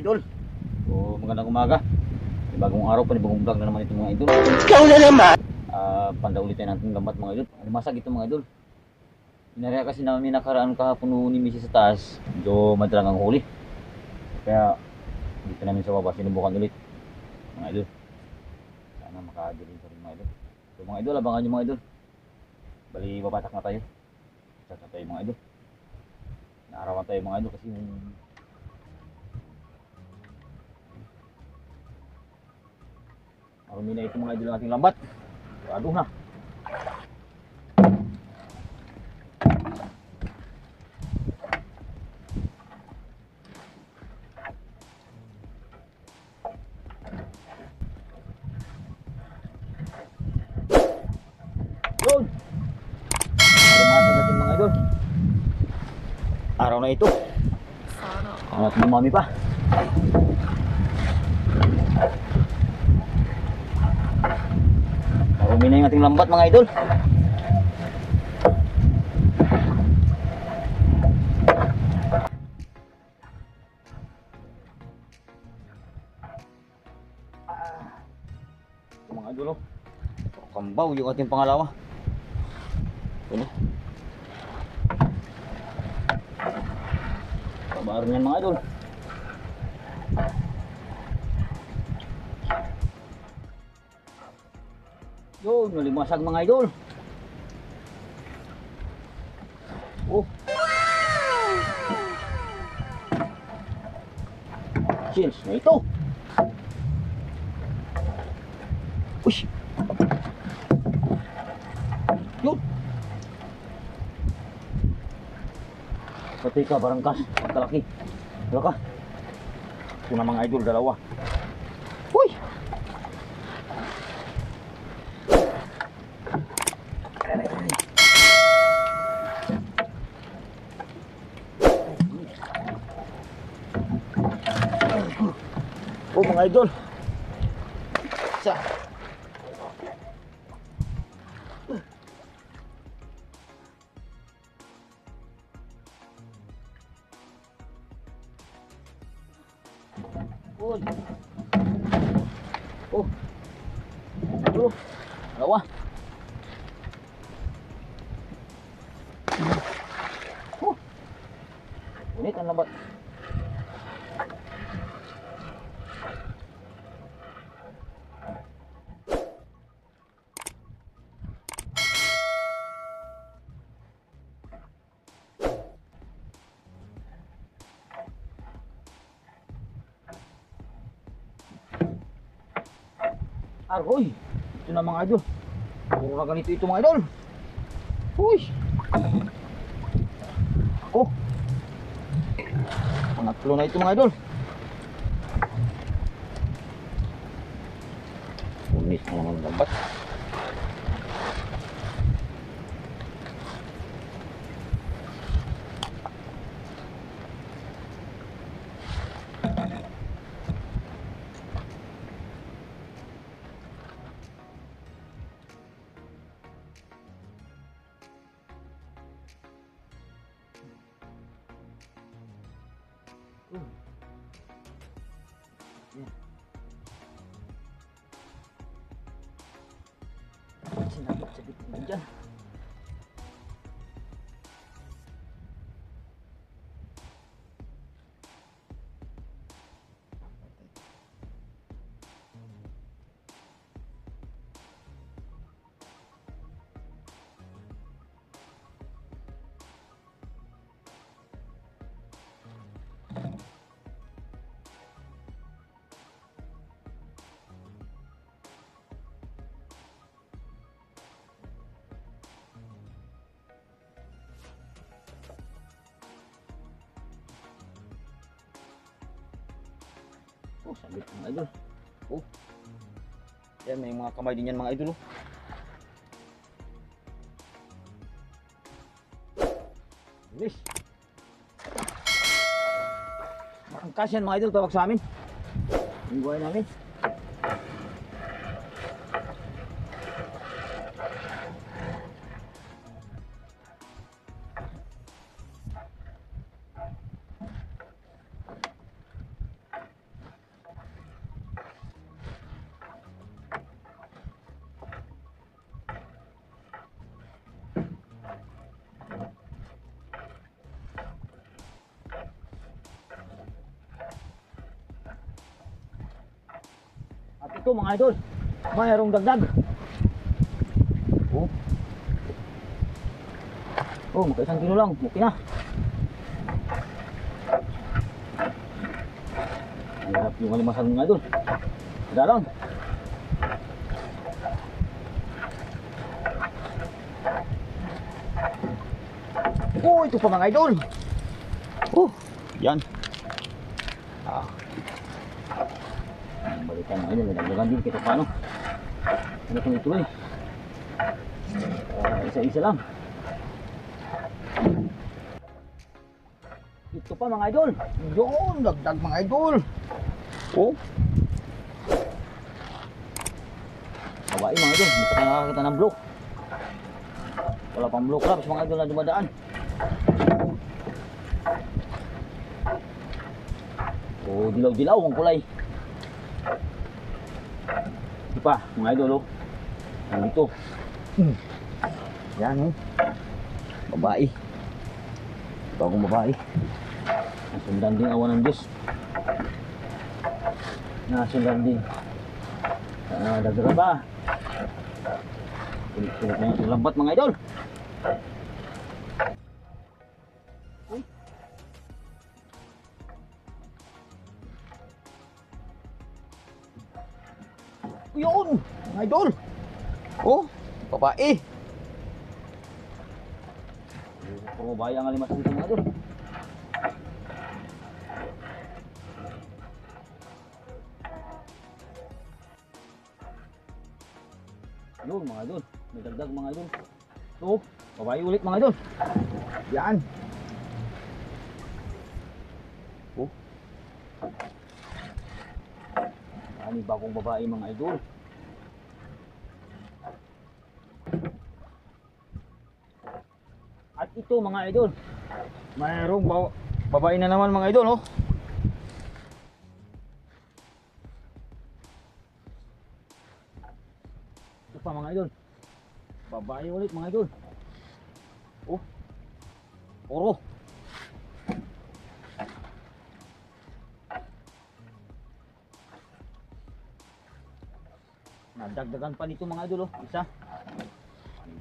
idol. So magandang umaga. Bagong araw, panibagong vlog na naman ito mga idol. Ikaw na naman! Panda ulit tayo natin lambat mga idol. Masag ito mga idol. Inarya kasi namin nakaraan kahapon ni Mrs. sa taas. Medyo madalang ang huli. Kaya dito namin sa baba sinubukan ulit mga idol. Sana makagaling pa rin mga idol. So mga idol, abangan nyo mga idol. Bali babatak na tayo. Babatak na tayo mga idol. Naarawan tayo mga idol kasi marumi na ito mga idol ng ating lambat. Sigurado na. Yun! Lumasag natin mga idol. Araw na ito. At lumami pa. Marumi na yung ating lambat mga idol. Mga idol, oh. Kambaw yung ating pangalawa. Ito na. Kabar niyan mga idol. Yun, nalimasag mga idol. Oh. Cheers na ito. Uy. Yun. Pati ka, barangkas. Pagkalaki. Dala ka. Ito na mga idol, dalawa. Uy. Oh mga idol. Sa. Oh. Oh. Aduh. Dalawa. Oh. Ini kan lambat. Aroy, ito na mga idol. Puro na ganito ito mga idol. Uy. Ako. Pangatlo na ito mga idol. Unis na naman lambat. Yan. Sinabit-sabit mo dyan. Oh, sabit mga idol. Oh. Yan, may mga kamay din yan mga idol. Oh. Bilis. Marangkas yan mga idol, tawag sa amin. Yung buhay namin. ito mga idol, mayroong dagdag. Oh. Oh, maka 1 kilo lang, okay na. Hirap yung alimasan mga idol. Ada lang. Oh, ito pa mga idol. Oh, yan. Balikan mga idol, nagdagan din kita paano. Ano kung ituloy? Isa-isa lang. Ito pa mga idol. Yun, dagdag mga idol. Oh. Babae mga idol, hindi pa nakakita ng block. Wala pang block crabs mga idol na dumadaan. Oh, dilaw-dilaw ang kulay. Ito pa mga idol oh. Nandito. Yan oh. Babae. Bagong babae. Nasundan din awan ng Diyos. Nasundan din. Dagdagan pa. Kulit-kulit na yung lambat mga idol. Yun! Mga idol! Oh! Babae! Puro babae ang alimas dito mga idol. Yun mga idol, may dagdag mga idol. So, babae ulit mga idol. Yan. Oh. Yan, bagong babae mga idol. At ito mga idol, mayroong babae na naman mga idol oh. Ito pa mga idol, babae ulit mga idol. Oh, oro. Nadagdagan pa nito mga idol oh, isa.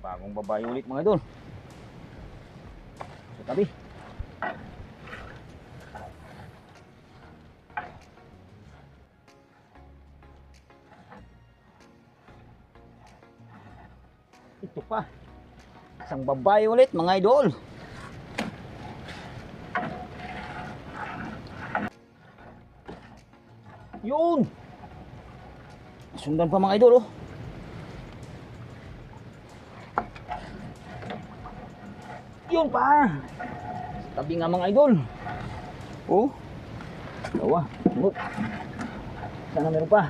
Bagong babae ulit mga idol. Sa tabi. Ito pa. Isang babae ulit mga idol. Yun. Sundan pa mga idol oh. Yun pa. Tabi nga mga idol. Oh. Dawa. Sunod. Sana meron pa.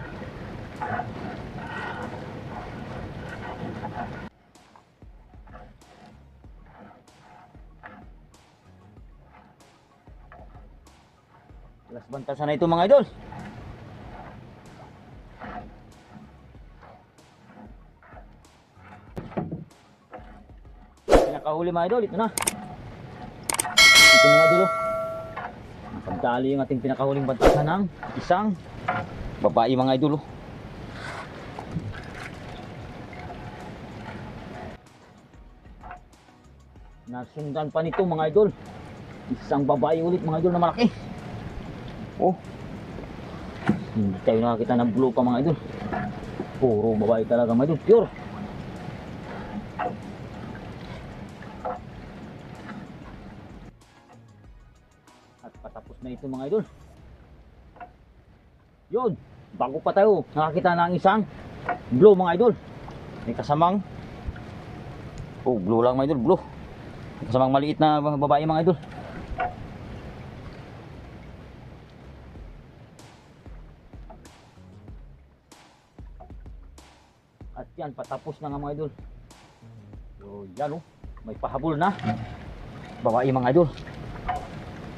Last bantasan na ito mga idol. Pinakahuli mga idol, ito na. Ito mga idol. Pagdali yung ating pinakahuling bantasan ng isang babae mga idol. Nasundan pa nito mga idol. Isang babae ulit mga idol na malaki. Oh. Hindi tayo nakakita ng blue pa mga idol. Puro babae talaga mga idol. Pure. At patapos na ito mga idol. Yun. Bago pa tayo nakakita ng isang blue mga idol. May kasamang. Oh, blue lang mga idol. Blue. Kasamang maliit na babae mga idol. At yan, patapos na nga mga idol. So yan oh, may pahabol na babae mga idol.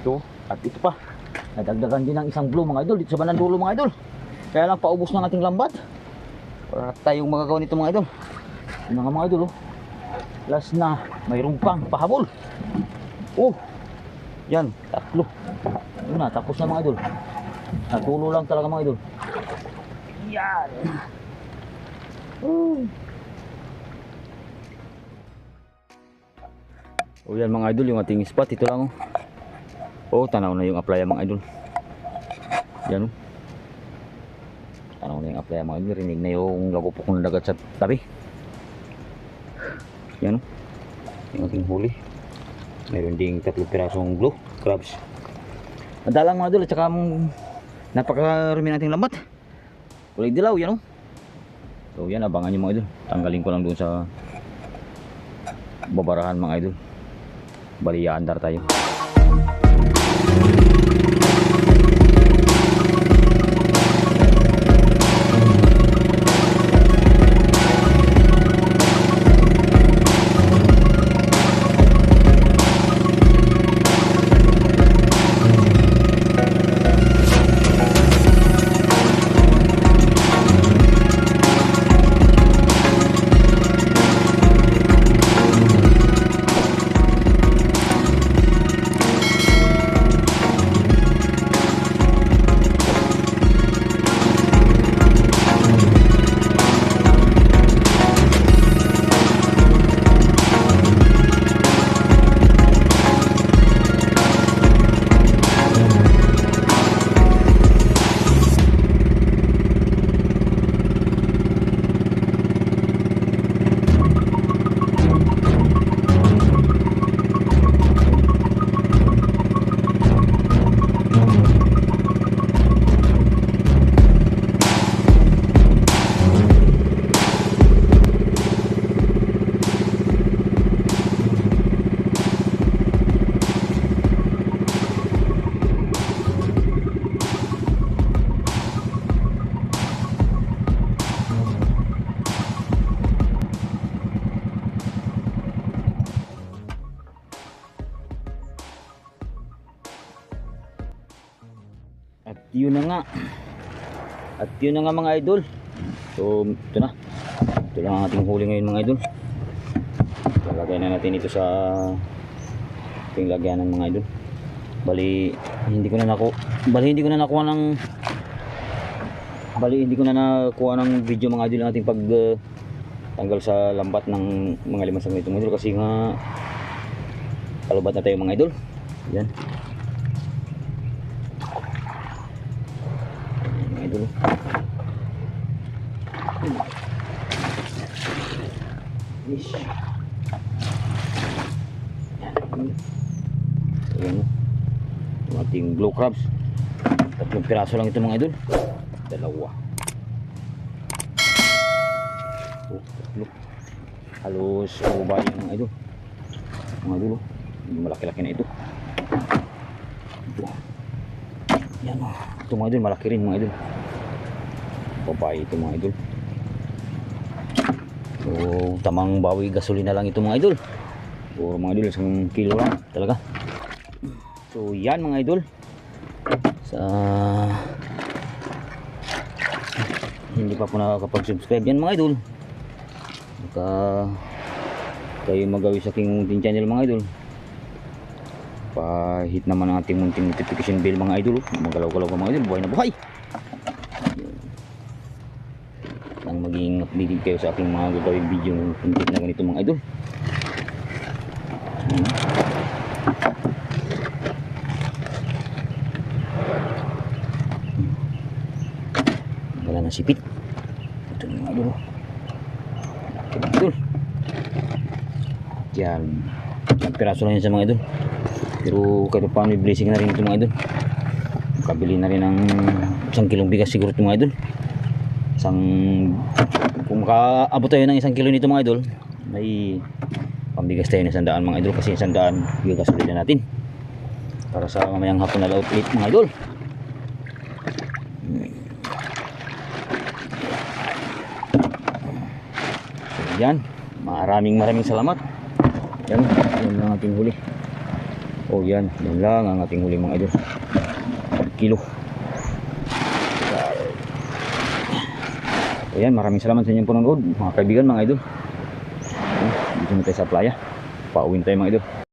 So, at ito pa, nadagdagan din ng isang blue mga idol dito sa bandang dulo mga idol. Kaya lang paubos ng ating lambat. Para tayong magagawa nito mga idol. Yung mga idol oh. Last na, mayroong pang pahabol. Oh, yan, tatlo. Yun na, tapos na mga idol. Natulo lang talaga mga idol. Yan. Oh. O yan mga idol, yung ating spot, ito lang oh. Oh, tanaw na yung applya mga idol. Yan oh. Tanaw na yung applya mga idol, rinig na yung lagupok ng dagat sa tabi. Yan oh. Yung ating huli. Mayroon ding 3 pirasong blue crabs. Madalang mga idol at saka napakarami nating lambat. Kulay dilaw yan oh. So yan, abangan nyo mga idol. Tanggalin ko lang doon sa babarahan mga idol. Bali yaandar tayo. Yun na nga. At yun na nga mga idol. So ito na. Ito lang ang ating huli ngayon mga idol. Lalagay na natin ito sa ating lagyanan mga idol. Bali hindi ko na nakuha ng video mga idol, natin pag tanggal sa lambat ng mga limasang ito mga idol, kasi nga kalubat na tayo mga idol. Yan. Dulu. Ish. Ayan. Yung ating blue crabs. 3 piraso lang ito mga idol. 2. Oh, 3. Halos bumaba yung mga idol. Mga idol. Malaki-laki na ito. Ito. Yan o. Ito mga idol, malaki rin mga idol. Babae ito mga idol. So tamang bawi gasolina lang ito mga idol. O mga idol, 1 kilo lang talaga. So yan mga idol. Sa hindi pa po nakakapag-subscribe yan mga idol, baka kayo magawi sa aking munting channel mga idol. Pa-hit naman ang ating munting notification bell mga idol. Magalaw-galaw ka mga idol, buhay na buhay. Nang maging updated kayo sa aking mga gagawing video content na ganito mga idol. Wala na sipit. Ito na mga idol. Ito mga idol. Yan. Piraso lang yan sa mga idol. Pero kahit paano i-blessing na rin ito mga idol. Kabili na rin ng 1 kilong bigas siguro ito mga idol. Kung makaabot tayo ng 1 kilo nito mga idol, may pambigas tayo ng 100 mga idol, kasi 100 bigas ulit na natin para sa mamayang hapon na outlet mga idol. So yan, maraming salamat. Yan lang ating huli. Oh yan lang ang ating huli mga idol. 1 kilo. Ayan, maraming salamat sa inyong panonood mga kaibigan mga idol. Dito na tayo sa playa. Pauwin tayo mga idol.